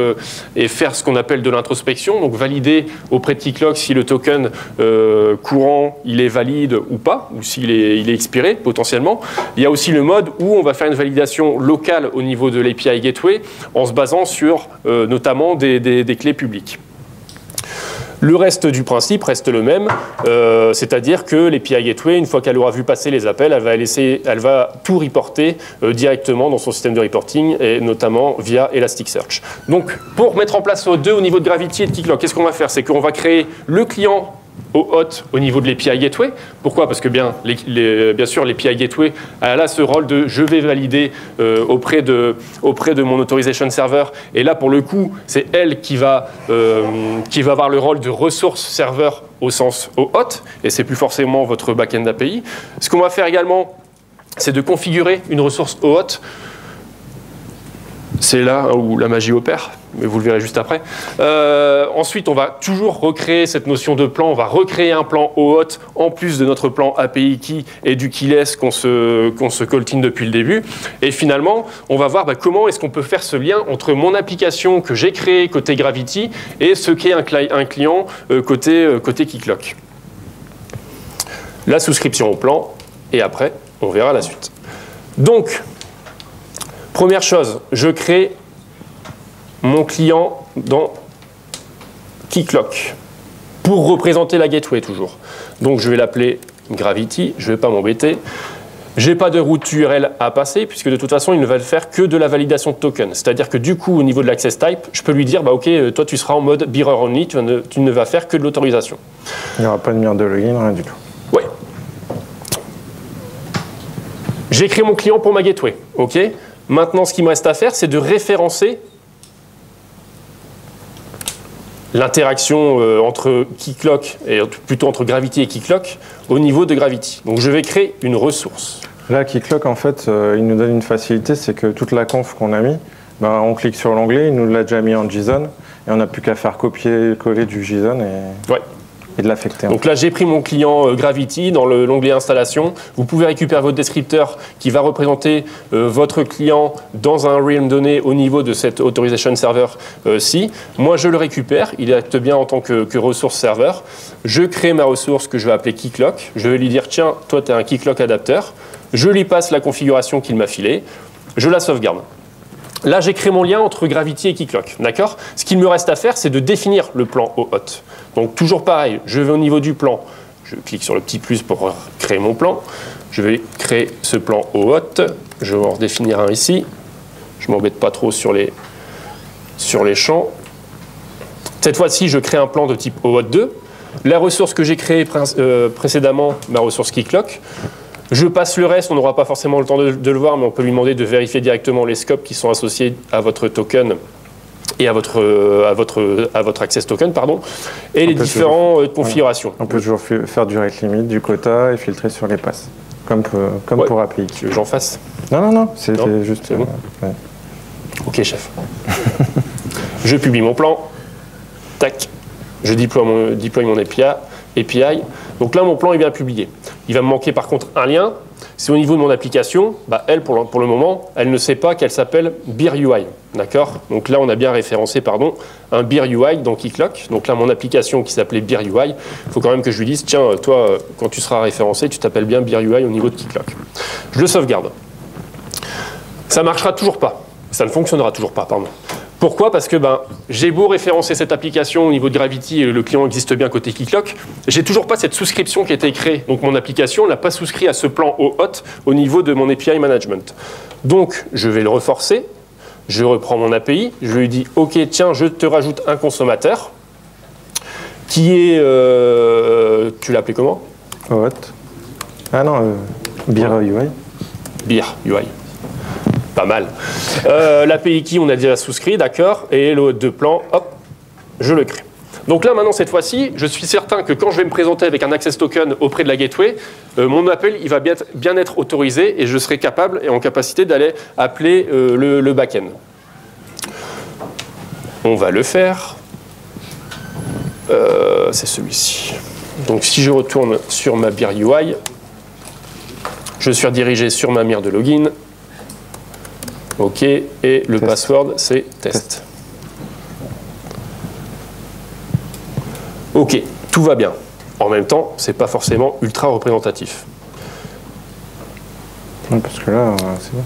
et faire ce qu'on appelle de l'introspection, donc valider auprès de Keycloak si le token courant il est valide ou pas, ou s'il il est expiré potentiellement. Il y a aussi le mode où on va faire une validation locale au niveau de l'API Gateway en se basant sur notamment des clés publiques. Le reste du principe reste le même, c'est-à-dire que l'API Gateway, une fois qu'elle aura vu passer les appels, elle va tout reporter directement dans son système de reporting, et notamment via Elasticsearch. Donc, pour mettre en place OAuth 2 au niveau de Gravity et de Keycloak, qu'est-ce qu'on va faire? C'est qu'on va créer le client OAuth au niveau de l'API Gateway. Pourquoi? Parce que bien sûr, l'API Gateway elle a ce rôle de je vais valider auprès de mon authorization server. Et là, pour le coup, c'est elle qui va avoir le rôle de ressource serveur au sens OAuth. Et c'est plus forcément votre backend API. Ce qu'on va faire également, c'est de configurer une ressource OAuth. C'est là où la magie opère, mais vous le verrez juste après. Ensuite, on va toujours recréer cette notion de plan. On va recréer un plan OAuth en plus de notre plan API Key et du keyless qu'on se coltine depuis le début. Et finalement, on va voir comment est-ce qu'on peut faire ce lien entre mon application que j'ai créée côté Gravity et ce qu'est un client côté Keycloak. La souscription au plan, et après, on verra la suite. Donc, première chose, je crée mon client dans Keycloak pour représenter la gateway toujours. Donc je vais l'appeler Gravity, je ne vais pas m'embêter. Je n'ai pas de route URL à passer puisque de toute façon il ne va faire que de la validation de token. C'est-à-dire que du coup au niveau de l'access type, je peux lui dire bah, ok, toi tu seras en mode bearer only, tu ne vas faire que de l'autorisation. Il n'y aura pas de mire de login, rien du tout. Oui. J'ai créé mon client pour ma gateway. Ok. Maintenant, ce qu'il me reste à faire, c'est de référencer l'interaction entre Keycloak, et plutôt entre Gravity et Keycloak, au niveau de Gravity. Donc, je vais créer une ressource. Là, Keycloak, en fait, il nous donne une facilité, c'est que toute la conf qu'on a mis, ben, on clique sur l'onglet, il nous l'a déjà mis en JSON, et on n'a plus qu'à faire copier-coller du JSON et de l'affecter. Donc là, j'ai pris mon client Gravity dans l'onglet installation. Vous pouvez récupérer votre descripteur qui va représenter votre client dans un realm donné au niveau de cette authorization server-ci. Moi, je le récupère. Il acte bien en tant que ressource serveur. Je crée ma ressource que je vais appeler Keycloak. Je vais lui dire, tiens, toi, tu es un Keycloak adapteur. Je lui passe la configuration qu'il m'a filée. Je la sauvegarde. Là, j'ai créé mon lien entre Gravity et Keycloak. D'accord ? Ce qu'il me reste à faire, c'est de définir le plan OAuth. Donc, toujours pareil, je vais au niveau du plan. Je clique sur le petit plus pour créer mon plan. Je vais créer ce plan OAuth. Je vais en redéfinir un ici. Je ne m'embête pas trop sur les champs. Cette fois-ci, je crée un plan de type OAuth 2. La ressource que j'ai créée précédemment, ma ressource Keycloak. Je passe le reste, on n'aura pas forcément le temps de le voir, mais on peut lui demander de vérifier directement les scopes qui sont associés à votre token et à votre access token, pardon, et les différentes configurations. On peut toujours faire du rate limit, du quota et filtrer sur les passes, comme pour API. Tu veux que j'en fasse? Non, c'était juste... C'est bon. Ok, chef. Je publie mon plan, tac, je déploie mon API. Donc là, mon plan est bien publié. Il va me manquer par contre un lien. C'est au niveau de mon application. Bah, elle, pour le moment, elle ne sait pas qu'elle s'appelle BeerUI. D'accord ? Donc là, on a bien référencé un BeerUI dans Keycloak. Donc là, mon application qui s'appelait BeerUI, il faut quand même que je lui dise, tiens, toi, quand tu seras référencé, tu t'appelles bien BeerUI au niveau de Keycloak. Je le sauvegarde. Ça ne marchera toujours pas. Ça ne fonctionnera toujours pas, pardon. Pourquoi? Parce que j'ai beau référencer cette application au niveau de Gravity et le client existe bien côté Keycloak, j'ai toujours pas cette souscription qui a été créée. Donc mon application n'a pas souscrit à ce plan OAuth au niveau de mon API management. Donc je vais le reforcer, je reprends mon API, je lui dis ok tiens je te rajoute un consommateur qui est tu l'as appelé comment? OAuth. Ah non, BeerUI. BeerUI. Pas mal. L'API Key, on a déjà souscrit, d'accord. Et le de plan, hop, je le crée. Donc là, maintenant, cette fois-ci, je suis certain que quand je vais me présenter avec un access token auprès de la gateway, mon appel, il va bien être autorisé et je serai capable et en capacité d'aller appeler le backend. On va le faire. C'est celui-ci. Donc si je retourne sur ma BeerUI, Je suis redirigé sur ma mire de login. OK. Et le password, c'est test. OK. Tout va bien. En même temps, c'est pas forcément ultra représentatif. Non, parce que là, c'est bon.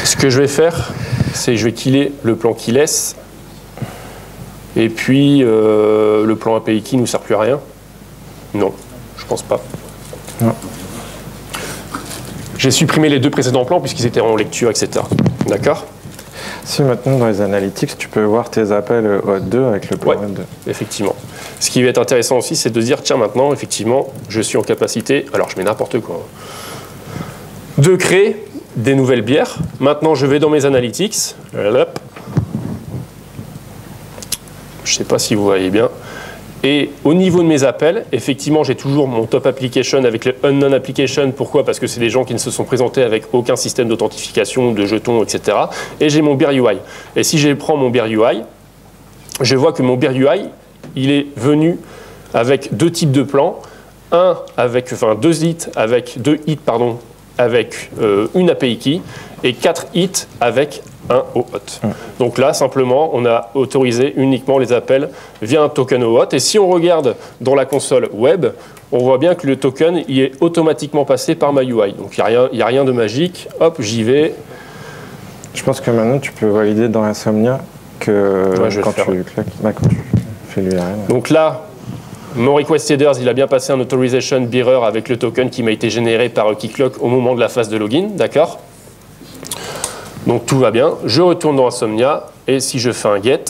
Ce que je vais faire, c'est je vais killer le plan qui laisse. Et puis, le plan API qui ne nous sert plus à rien. Non, je pense pas. Non. J'ai supprimé les deux précédents plans puisqu'ils étaient en lecture, etc. D'accord? Si maintenant, dans les analytics, tu peux voir tes appels OAuth2 avec le plan OAuth2. Effectivement. Ce qui va être intéressant aussi, c'est de se dire, tiens, maintenant, effectivement, je suis en capacité, alors je mets n'importe quoi, de créer des nouvelles bières. Maintenant, je vais dans mes analytics. Hop. Je ne sais pas si vous voyez bien. Et au niveau de mes appels, effectivement, j'ai toujours mon top application avec le unknown application. Pourquoi? Parce que c'est des gens qui ne se sont présentés avec aucun système d'authentification, de jetons, etc. Et j'ai mon beer UI. Et si je prends mon beer UI, je vois que mon beer UI, il est venu avec deux types de plans. Deux hits avec une API key et 4 hits avec un OAuth. Donc là, simplement, on a autorisé uniquement les appels via un token OAuth. Et si on regarde dans la console web, on voit bien que le token il est automatiquement passé par ma UI. Donc il n'y a rien de magique. Hop, j'y vais. Je pense que maintenant, tu peux valider dans Insomnia que quand tu fais l'URL. Donc là, mon request headers, il a bien passé un authorization bearer avec le token qui m'a été généré par Keycloak au moment de la phase de login, d'accord? Donc tout va bien. Je retourne dans Insomnia et si je fais un get,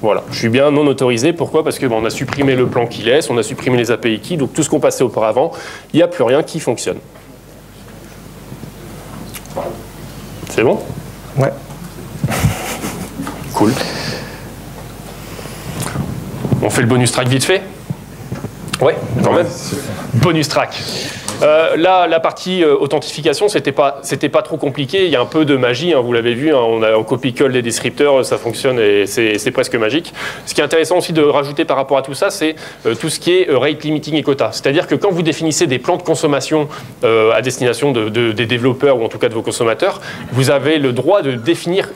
voilà, je suis bien non autorisé. Pourquoi? Parce que on a supprimé le plan qui laisse, on a supprimé les API keys, donc tout ce qu'on passait auparavant, il n'y a plus rien qui fonctionne. C'est bon? Ouais. Cool. On fait le bonus track vite fait? Ouais, quand même. Bonus track. Là, la partie authentification, c'était pas trop compliqué. Il y a un peu de magie, hein, vous l'avez vu. Hein, on copie-colle des descripteurs, ça fonctionne et c'est presque magique. Ce qui est intéressant aussi de rajouter par rapport à tout ça, c'est tout ce qui est rate limiting et quota. C'est-à-dire que quand vous définissez des plans de consommation à destination des développeurs ou en tout cas de vos consommateurs, vous avez le droit de définir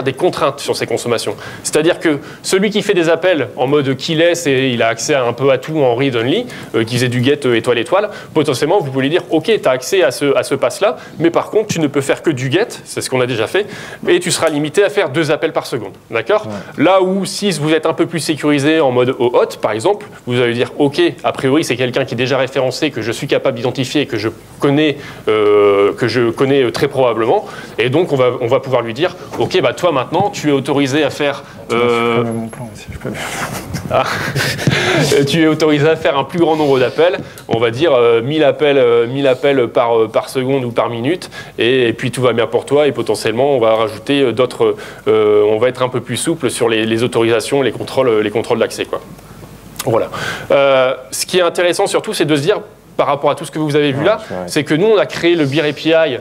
des contraintes sur ces consommations. C'est-à-dire que celui qui fait des appels en mode keyless et il a accès un peu à tout en read-only, qui faisait du get étoile, potentiellement, vous pouvez lui dire « Ok, tu as accès à ce pass-là, mais par contre, tu ne peux faire que du get, c'est ce qu'on a déjà fait, et tu seras limité à faire 2 appels par seconde. » D'accord ? Là où, si vous êtes un peu plus sécurisé en mode OAuth, par exemple, vous allez dire « Ok, a priori, c'est quelqu'un qui est déjà référencé, que je suis capable d'identifier et que je connais très probablement. » Et donc, on va pouvoir lui dire « Ok, bah, toi, maintenant, tu es autorisé à faire... mon plan aussi, je peux... tu es autorisé à faire un plus grand nombre d'appels, on va dire 1000 appels par seconde ou par minute, et puis tout va bien pour toi, et potentiellement on va rajouter d'autres, on va être un peu plus souple sur les autorisations, les contrôles d'accès, quoi. Voilà. Ce qui est intéressant surtout, c'est de se dire, par rapport à tout ce que vous avez vu là, c'est que nous, on a créé le Beer API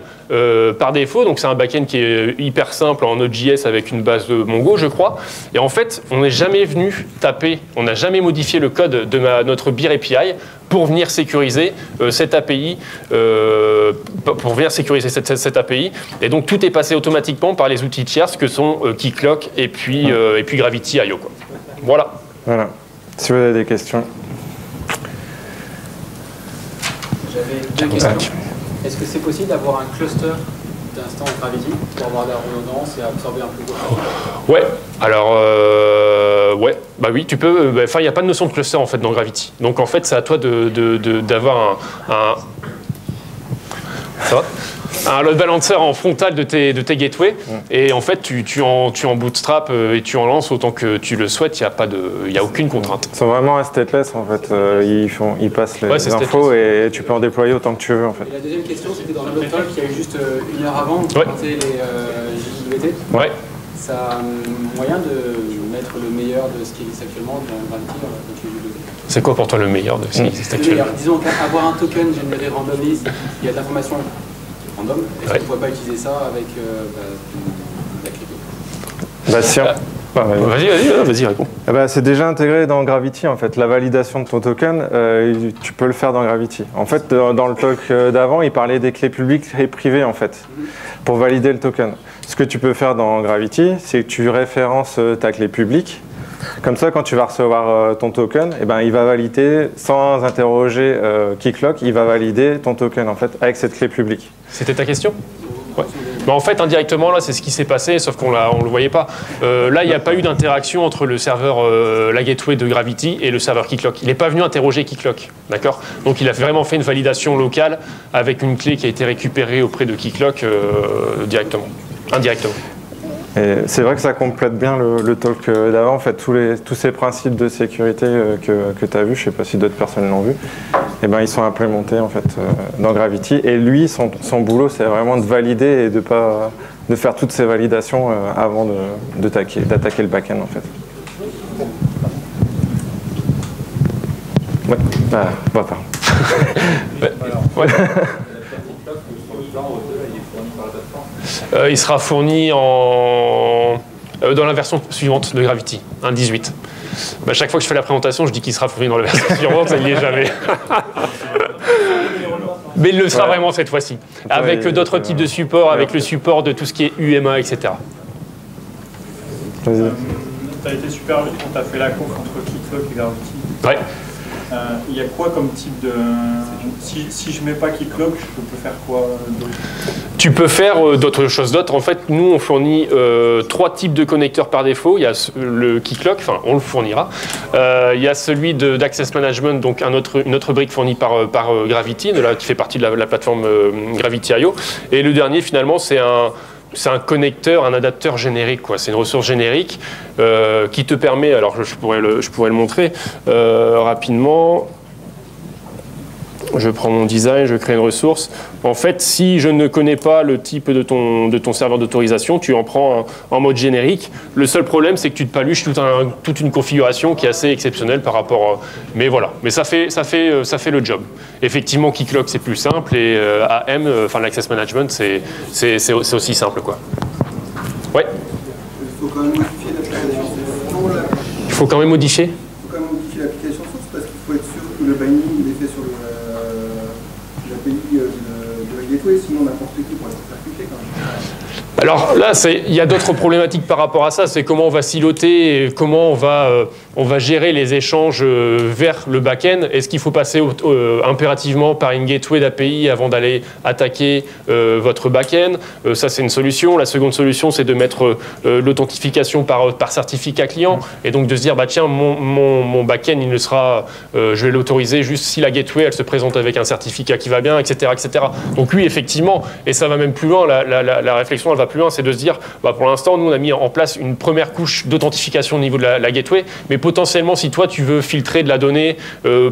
par défaut. Donc, c'est un backend qui est hyper simple en Node.js avec une base de Mongo, je crois. Et en fait, on n'est jamais venu taper, on n'a jamais modifié le code de notre Beer API pour venir sécuriser cette API, cette API. Et donc, tout est passé automatiquement par les outils tiers que sont Keycloak et puis Gravity.io, quoi. Voilà. Voilà. Si vous avez des questions. J'avais 2 questions. Est-ce que c'est possible d'avoir un cluster d'instants Gravity pour avoir de la redondance et absorber un plus gros? Ouais, alors, ouais, bah oui, tu peux. Enfin, il n'y a pas de notion de cluster en fait dans Gravity. Donc en fait, c'est à toi d'avoir un ça va, un load balancer en frontal de tes gateways, et en fait tu en bootstrap et tu en lances autant que tu le souhaites, il n'y a aucune contrainte. Ils sont vraiment à stateless en fait, ils passent les infos et tu peux en déployer autant que tu veux en fait. Et la deuxième question, c'était dans le talk qu'il y a eu juste 1 heure avant, vous présentez les JWT. Ouais. Ça a un moyen de mettre le meilleur de ce qui existe actuellement dans Gravity dans les JWT. C'est quoi pour toi le meilleur de ce qui existe actuellement? Disons qu'avoir un token généré randomly, il y a de l'information random, est-ce qu'on ne pourrait pas utiliser ça avec la crypto? Bah si Vas-y, réponds. Eh ben, c'est déjà intégré dans Gravity, en fait. La validation de ton token, tu peux le faire dans Gravity. En fait, dans le talk d'avant, il parlait des clés publiques et privées, en fait, pour valider le token. Ce que tu peux faire dans Gravity, c'est que tu références ta clé publique. Comme ça, quand tu vas recevoir ton token, eh ben, il va valider, sans interroger Keycloak, il va valider ton token, en fait, avec cette clé publique. C'était ta question ? Ouais. En fait, indirectement, là, c'est ce qui s'est passé, sauf qu'on ne le voyait pas. Là, il n'y a pas eu d'interaction entre le serveur, la gateway de Gravity et le serveur Keycloak. Il n'est pas venu interroger Keycloak, d'accord ? Donc, il a vraiment fait une validation locale avec une clé qui a été récupérée auprès de Keycloak indirectement. Et c'est vrai que ça complète bien le talk d'avant. En fait, tous ces principes de sécurité que tu as vus, je ne sais pas si d'autres personnes l'ont vu, eh ben, ils sont implémentés en fait, dans Gravity. Et lui, son boulot, c'est vraiment de valider et de faire toutes ces validations avant d'attaquer le back-end en fait. Ouais, va pas. Ouais. Il sera fourni dans la version suivante de Gravity, 1.18. Bah, chaque fois que je fais la présentation, je dis qu'il sera fourni dans la version suivante, ça n'y est jamais. Mais il le sera vraiment cette fois-ci, avec d'autres types de supports, avec le support de tout ce qui est UMA, etc. Tu as été super vite quand tu as fait la conf entre Keycloak et Gravity. Ouais. Il y a quoi comme type de... Si je mets pas Keycloak, je peux faire quoi d'autre? Tu peux faire d'autres choses d'autres. En fait, nous, on fournit 3 types de connecteurs par défaut. Il y a le Keycloak, enfin, on le fournira. Il y a celui d'Access Management, donc une autre brique fournie par Gravity, qui fait partie de la plateforme Gravity.io. Et le dernier, finalement, c'est un connecteur, un adapteur générique, quoi. C'est une ressource générique qui te permet, alors je pourrais le montrer rapidement. Je prends mon design, je crée une ressource. En fait, si je ne connais pas le type de ton serveur d'autorisation, tu en prends en mode générique. Le seul problème, c'est que tu te paluches toute une configuration qui est assez exceptionnelle par rapport... mais voilà, mais ça fait le job. Effectivement, Keycloak, c'est plus simple et AM, enfin l'Access Management, c'est aussi simple, quoi. Ouais. Il faut quand même modifier l'application. Il faut quand même modifier. Il faut quand même modifier l'application source parce qu'il faut être sûr que le binding est fait sur l'API de la gateway, sinon n'importe qui pourrait se faire cliquer quand même. Alors là, il y a d'autres problématiques par rapport à ça. C'est comment on va siloter, et comment on va gérer les échanges vers le back-end. Est-ce qu'il faut passer impérativement par une gateway d'API avant d'aller attaquer votre back-end? Ça, c'est une solution. La seconde solution, c'est de mettre l'authentification par certificat client. Et donc de se dire, bah, tiens, mon back-end, il ne sera, je vais l'autoriser juste si la gateway, elle se présente avec un certificat qui va bien, etc., etc. Donc oui, effectivement, et ça va même plus loin, la réflexion, elle va plus loin, c'est de se dire, bah, pour l'instant, nous, on a mis en place une première couche d'authentification au niveau de la gateway, mais potentiellement, si toi, tu veux filtrer de la donnée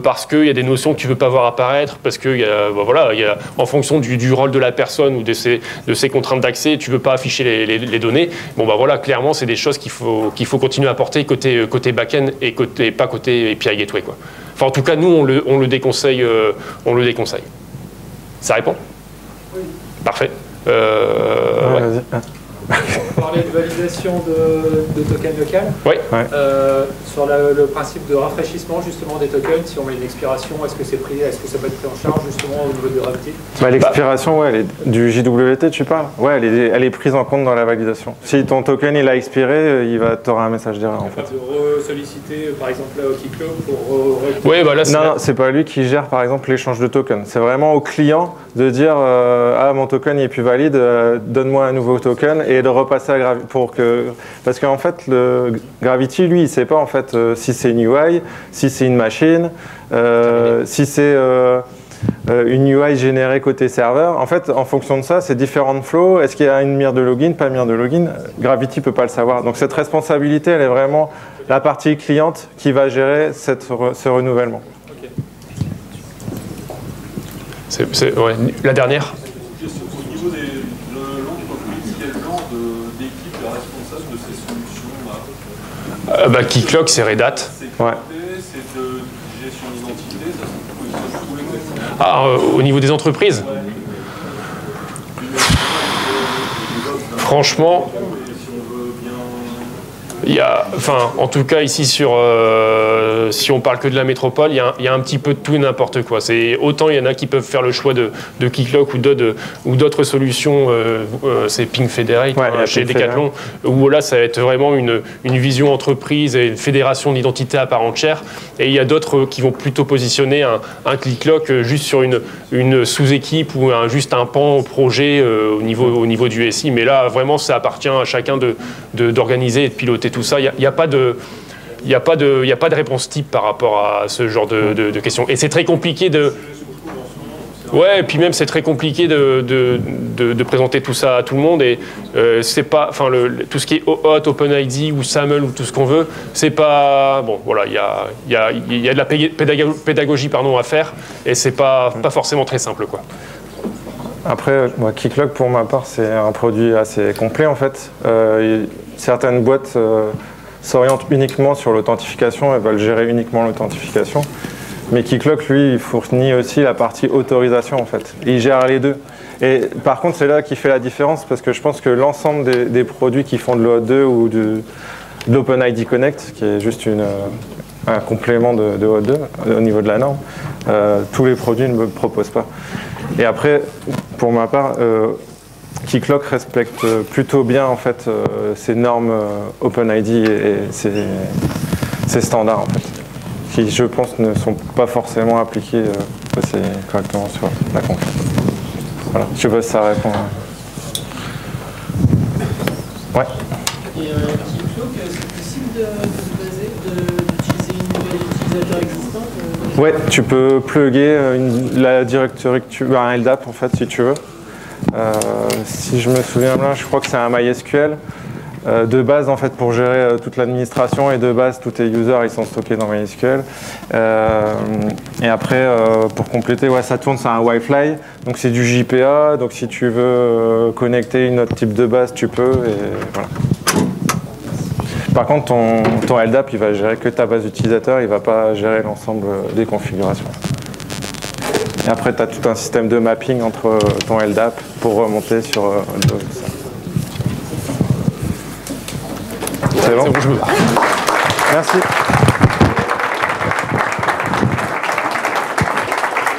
parce qu'il y a des notions que tu ne veux pas voir apparaître, parce que voilà, en fonction du rôle de la personne ou de ses contraintes d'accès, tu ne veux pas afficher les données, bon, bah voilà, clairement, c'est des choses qu'il faut continuer à porter côté back-end et pas côté API Gateway, quoi. Enfin, en tout cas, nous, on le déconseille. Ça répond? Oui. Parfait. Ouais. On parlait de validation de tokens local. Oui. Sur le principe de rafraîchissement justement des tokens, si on met une expiration, est-ce que ça peut être pris en charge justement au niveau de Gravity? L'expiration, ouais, du JWT, tu parles? Ouais, elle est prise en compte dans la validation. Si ton token il a expiré, t'auras un message d'erreur en fait. De solliciter par exemple au Keycloak pour... Oui, bah là, non, c'est pas lui qui gère par exemple l'échange de tokens. C'est vraiment au client de dire ah, mon token il est plus valide, donne-moi un nouveau token et de repasser à Gravity parce qu'en fait le Gravity lui il sait pas en fait si c'est une UI, si c'est une machine, si c'est une UI générée côté serveur. En fait, en fonction de ça, c'est différentes flows. Est-ce qu'il y a une mire de login, pas mire de login? Gravity peut pas le savoir. Donc cette responsabilité, elle est vraiment la partie cliente qui va gérer ce renouvellement. Ouais. La dernière. Au niveau de l'entreprise, quel genre d'équipe est responsable de ces solutions-là? Keycloak, c'est Red Hat. Ouais. C'est de gestion d'identité, ça se positionne où exactement? Ah, au niveau des entreprises? Franchement... Si on veut bien En tout cas, ici, si on parle que de la métropole, il y a un petit peu de tout et n'importe quoi. Autant il y en a qui peuvent faire le choix de Keycloak ou d'autres solutions, c'est Ping Federate chez Decathlon, où là, ça va être vraiment une vision entreprise et une fédération d'identité à part entière. Et il y a d'autres qui vont plutôt positionner un Keycloak juste sur une sous-équipe ou juste un pan au projet au niveau du SI. Mais là, vraiment, ça appartient à chacun d'organiser et de piloter tout ça. Il n'y a pas de réponse type par rapport à ce genre de questions. Et c'est très compliqué de... Ouais, et puis même c'est très compliqué de présenter tout ça à tout le monde. Et c'est pas... Enfin, tout ce qui est OAuth, OpenID ou SAML ou tout ce qu'on veut, c'est pas... Bon, voilà, il y a de la pédagogie à faire. Et c'est pas forcément très simple, quoi. Après, Keycloak, pour ma part, c'est un produit assez complet, en fait. Certaines boîtes s'orientent uniquement sur l'authentification et veulent gérer uniquement l'authentification. Mais Keycloak, lui, il fournit aussi la partie autorisation, en fait. Et il gère les deux. Et par contre, c'est là qui fait la différence, parce que je pense que l'ensemble des produits qui font de l'OAuth 2 ou de l'OpenID Connect, qui est juste un complément de OAuth 2 au niveau de la norme, tous les produits ne me proposent pas. Et après, pour ma part, Keycloak respecte plutôt bien en fait ces normes OpenID et ces standards en fait, qui je pense ne sont pas forcément appliqués correctement sur la conf. Voilà, je sais pas si ça répond. Ouais. Et Keycloak, c'est possible d'utiliser une nouvelle utilisateur existante? Ouais, tu peux plugger la directory un LDAP en fait si tu veux. Si je me souviens bien, je crois que c'est un MySQL. De base en fait pour gérer toute l'administration et de base tous tes users ils sont stockés dans MySQL. Et après pour compléter, ça tourne sur un Wi-Fi, donc c'est du JPA, donc si tu veux connecter une autre type de base tu peux et voilà. Par contre, ton LDAP, il va gérer que ta base utilisateur, il ne va pas gérer l'ensemble des configurations. Et après, tu as tout un système de mapping entre ton LDAP pour remonter sur ça. C'est bon ? C'est bon, je me... Merci.